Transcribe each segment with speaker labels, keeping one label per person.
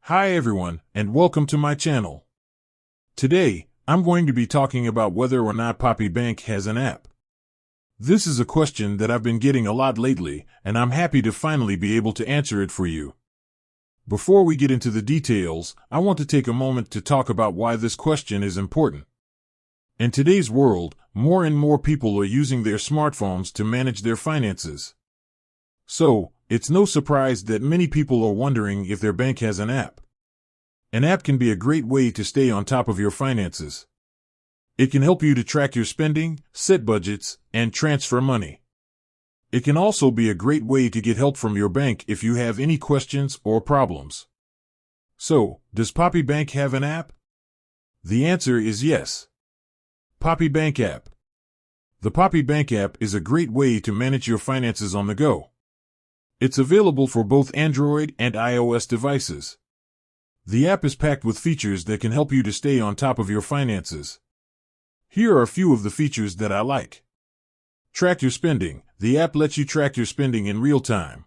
Speaker 1: Hi everyone, and welcome to my channel. Today, I'm going to be talking about whether or not Poppy Bank has an app. This is a question that I've been getting a lot lately, and I'm happy to finally be able to answer it for you. Before we get into the details, I want to take a moment to talk about why this question is important. In today's world, more and more people are using their smartphones to manage their finances. So, it's no surprise that many people are wondering if their bank has an app. An app can be a great way to stay on top of your finances. It can help you to track your spending, set budgets, and transfer money. It can also be a great way to get help from your bank if you have any questions or problems. So, does Poppy Bank have an app? The answer is yes. Poppy Bank app. The Poppy Bank app is a great way to manage your finances on the go. It's available for both Android and iOS devices. The app is packed with features that can help you to stay on top of your finances. Here are a few of the features that I like. Track your spending. The app lets you track your spending in real time.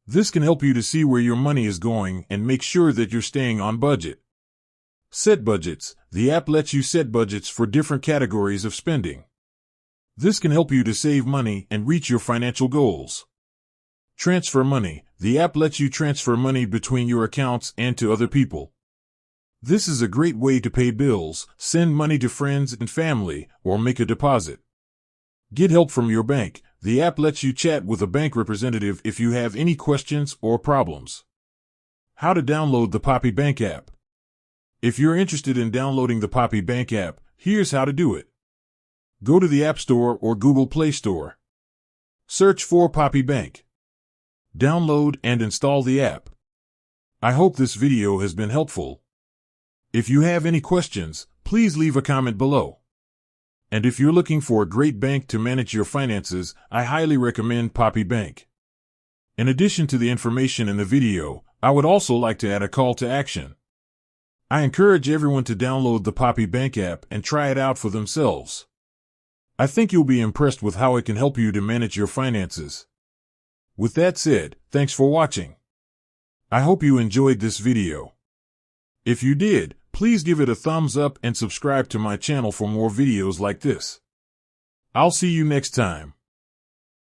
Speaker 1: This can help you to see where your money is going and make sure that you're staying on budget. Set budgets. The app lets you set budgets for different categories of spending. This can help you to save money and reach your financial goals. Transfer money. The app lets you transfer money between your accounts and to other people. This is a great way to pay bills, send money to friends and family, or make a deposit. Get help from your bank. The app lets you chat with a bank representative if you have any questions or problems. How to download the Poppy Bank app. If you're interested in downloading the Poppy Bank app, here's how to do it. Go to the App Store or Google Play Store. Search for Poppy Bank. Download and install the app. I hope this video has been helpful. If you have any questions, please leave a comment below. And if you're looking for a great bank to manage your finances, I highly recommend Poppy Bank. In addition to the information in the video, I would also like to add a call to action. I encourage everyone to download the Poppy Bank app and try it out for themselves. I think you'll be impressed with how it can help you to manage your finances. With that said, thanks for watching. I hope you enjoyed this video. If you did, please give it a thumbs up and subscribe to my channel for more videos like this. I'll see you next time.